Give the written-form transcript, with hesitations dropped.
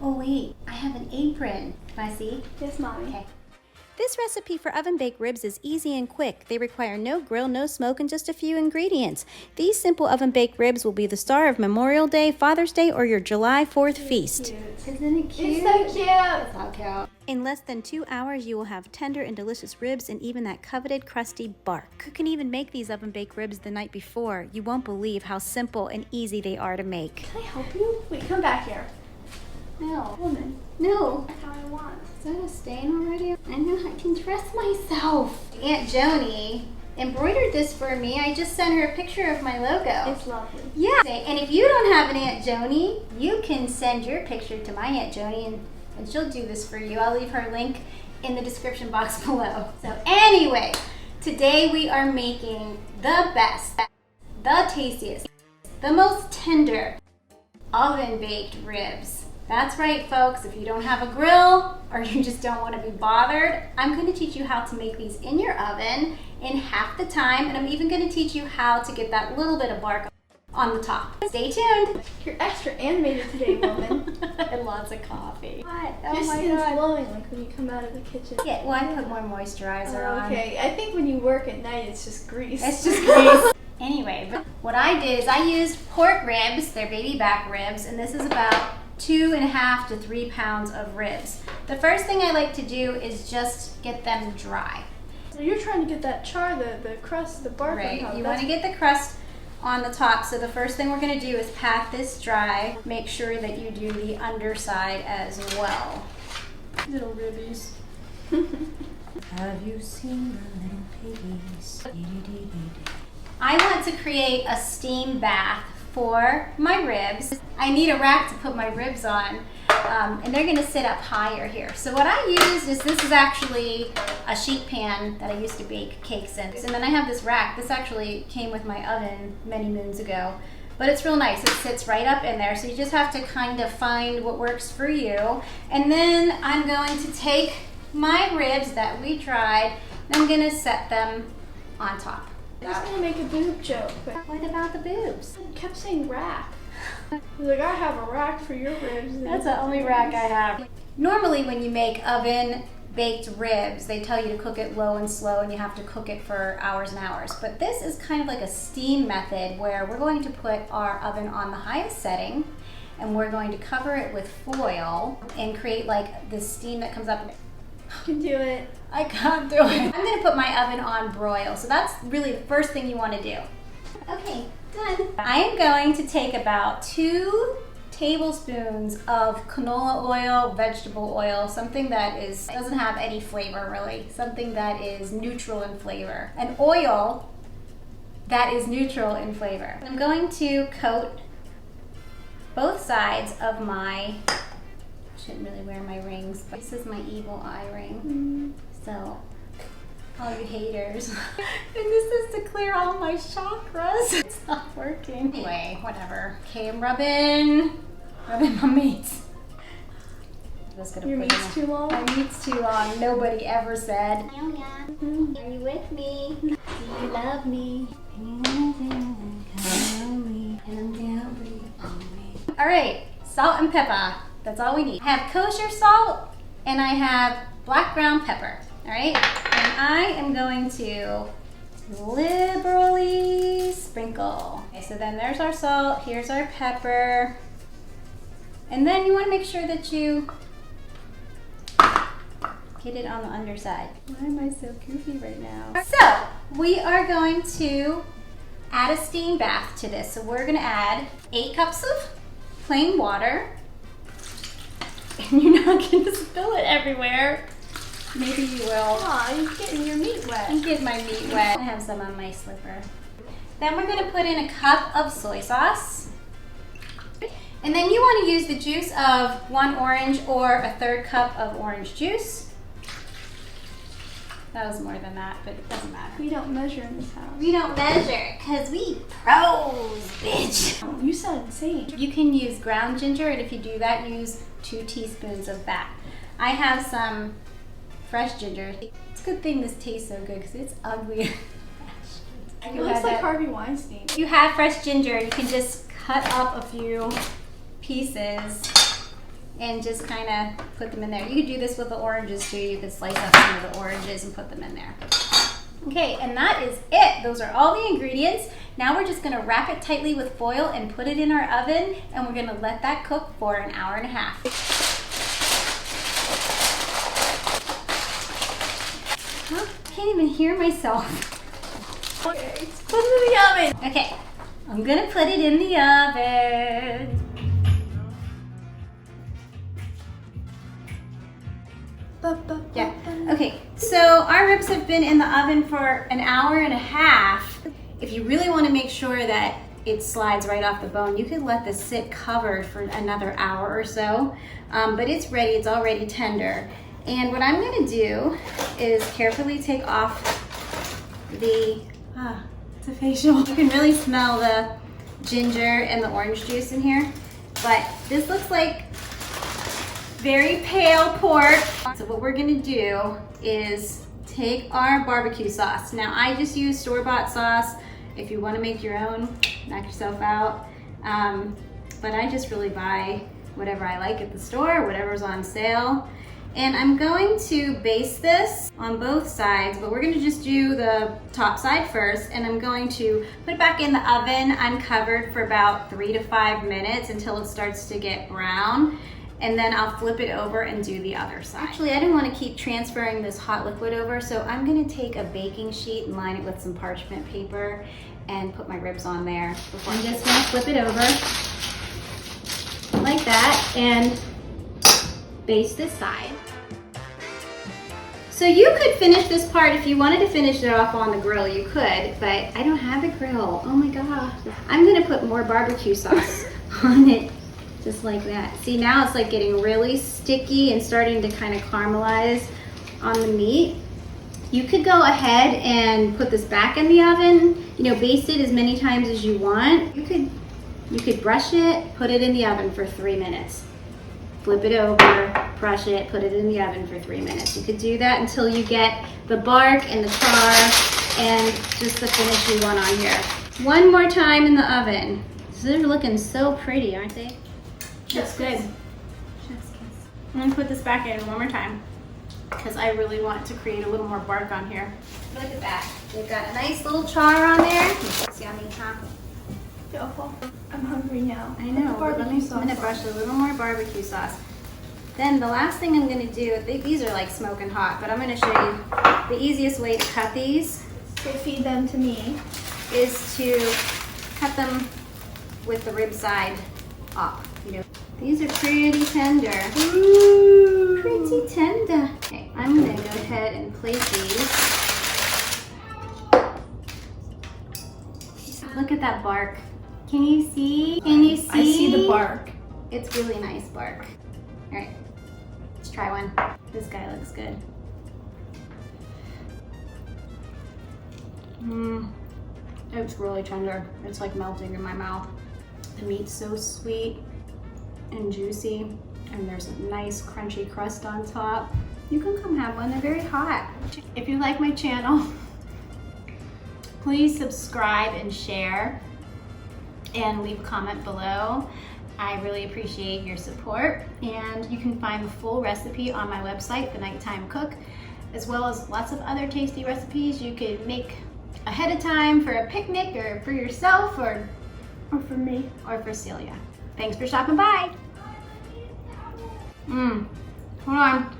Oh wait, I have an apron. Can I see? Yes, Mommy. Okay. This recipe for oven-baked ribs is easy and quick. They require no grill, no smoke, and just a few ingredients. These simple oven-baked ribs will be the star of Memorial Day, Father's Day, or your July 4th feast. Isn't it cute? It's so cute. It's so cute. In less than 2 hours, you will have tender and delicious ribs and even that coveted crusty bark. You can even make these oven-baked ribs the night before. You won't believe how simple and easy they are to make. Can I help you? Wait, come back here. No. Woman. No. That's how I want. Is that a stain already? I know I can dress myself. Aunt Joni embroidered this for me. I just sent her a picture of my logo. It's lovely. Yeah. And if you don't have an Aunt Joni, you can send your picture to my Aunt Joni and she'll do this for you. I'll leave her link in the description box below. So anyway, today we are making the best, the tastiest, the most tender oven-baked ribs. That's right, folks. If you don't have a grill or you just don't want to be bothered, I'm going to teach you how to make these in your oven in half the time, and I'm even going to teach you how to get that little bit of bark on the top. Stay tuned. You're extra animated today, woman. And lots of coffee. What? Your skin's glowing like when you come out of the kitchen. Yeah, well, I put more moisturizer on. Okay, I think when you work at night, it's just grease. It's just grease. Anyway, what I did is I used pork ribs, they're baby back ribs, and this is about 2.5 to 3 pounds of ribs. The first thing I like to do is just get them dry. So you're trying to get that char, the crust, the bark on top. Right, you want to get the crust on the top. So the first thing we're going to do is pat this dry. Make sure that you do the underside as well. Little ribbies. Have you seen the little piggies? I want to create a steam bath for my ribs. I need a rack to put my ribs on, and they're gonna sit up higher here. So what I used is, this is actually a sheet pan that I used to bake cakes in. And then I have this rack. This actually came with my oven many moons ago, but it's real nice. It sits right up in there. So you just have to kind of find what works for you. And then I'm going to take my ribs that we dried, and I'm gonna set them on top. I was gonna make a boob joke, but What about the boobs? I kept saying rack. I was like, I have a rack for your ribs. That's the only rack I have. Normally when you make oven baked ribs, they tell you to cook it low and slow and you have to cook it for hours and hours. But this is kind of like a steam method where we're going to put our oven on the highest setting and we're going to cover it with foil and create like this steam that comes up. You can do it. I can't do it. I'm gonna put my oven on broil. So that's really the first thing you wanna do. Okay, done. I am going to take about 2 tablespoons of canola oil, vegetable oil, something that doesn't have any flavor really, something that is neutral in flavor. An oil that is neutral in flavor. I'm going to coat both sides of my, shouldn't really wear my rings, but this is my evil eye ring. So, all you haters. And this is to clear all my chakras. It's not working. Anyway, whatever. Okay, I'm rubbing my meats. Your meat's too long? My meat's too long. Nobody ever said, are you with me? Do you love me? All right, salt and pepper. That's all we need. I have kosher salt and I have black ground pepper. All right, and I am going to liberally sprinkle. Okay, so then there's our salt, here's our pepper. And then you want to make sure that you get it on the underside. Why am I so goofy right now? So we are going to add a steam bath to this. So we're going to add 8 cups of plain water. And you're not going to spill it everywhere. Maybe you will. Aw, you're getting your meat wet. I'm getting my meat wet. I have some on my slipper. Then we're going to put in a cup of soy sauce. And then you want to use the juice of 1 orange or a 1/3 cup of orange juice. That was more than that, but it doesn't matter. We don't measure in this house. We don't measure, because we pros, bitch. You sound insane. You can use ground ginger, and if you do that, use 2 teaspoons of that. I have some fresh ginger. It's a good thing this tastes so good, because it's ugly. It looks like Harvey Weinstein. If you have fresh ginger, you can just cut up a few pieces and just kind of put them in there. You could do this with the oranges too. You could slice up some of the oranges and put them in there. Okay, and that is it. Those are all the ingredients. Now we're just gonna wrap it tightly with foil and put it in our oven, and we're gonna let that cook for an hour and a half. Huh? I can't even hear myself. Okay, put it in the oven. Okay, I'm gonna put it in the oven. Yeah, okay, so our ribs have been in the oven for an hour and a half. If you really want to make sure that it slides right off the bone, you could let this sit covered for another hour or so, but it's ready, it's already tender. And what I'm gonna do is carefully take off the, it's a facial. You can really smell the ginger and the orange juice in here, but this looks like very pale pork. So what we're gonna do is take our barbecue sauce. Now I just use store-bought sauce. If you wanna make your own, knock yourself out. But I just really buy whatever I like at the store, whatever's on sale. And I'm going to baste this on both sides, but we're gonna just do the top side first, and I'm going to put it back in the oven uncovered for about 3 to 5 minutes until it starts to get brown. And then I'll flip it over and do the other side. Actually, I didn't want to keep transferring this hot liquid over, so I'm gonna take a baking sheet and line it with some parchment paper and put my ribs on there. I'm just gonna flip it over like that and baste this side. So you could finish this part if you wanted to finish it off on the grill, you could, but I don't have a grill. Oh my gosh. I'm gonna put more barbecue sauce on it. Just like that. See, now it's like getting really sticky and starting to kind of caramelize on the meat. You could go ahead and put this back in the oven, you know, baste it as many times as you want. You could brush it, put it in the oven for 3 minutes. Flip it over, brush it, put it in the oven for 3 minutes. You could do that until you get the bark and the char and just the finish you want on here. One more time in the oven. So they're looking so pretty, aren't they? That's good. I'm gonna put this back in one more time because I really want to create a little more bark on here. Look at that. They've got a nice little char on there. It's yummy, huh? Beautiful. I'm hungry now. I know. I'm gonna brush a little more barbecue sauce. Then the last thing I'm gonna do, these are like smoking hot, but I'm gonna show you the easiest way to cut these. So feed them to me. Is to cut them with the rib side up. You know, these are pretty tender. Ooh. Pretty tender. Okay, I'm gonna go ahead and place these. Look at that bark. Can you see? Can you see? I see the bark. It's really nice bark. All right, let's try one. This guy looks good. It's really tender. It's like melting in my mouth. The meat's so sweet and juicy, and there's a nice crunchy crust on top. You can come have one, they're very hot. If you like my channel, please subscribe and share and leave a comment below. I really appreciate your support, and you can find the full recipe on my website, The Nighttime Cook, as well as lots of other tasty recipes you could make ahead of time for a picnic or for yourself or for me. Or for Celia. Thanks for stopping by. Hold on.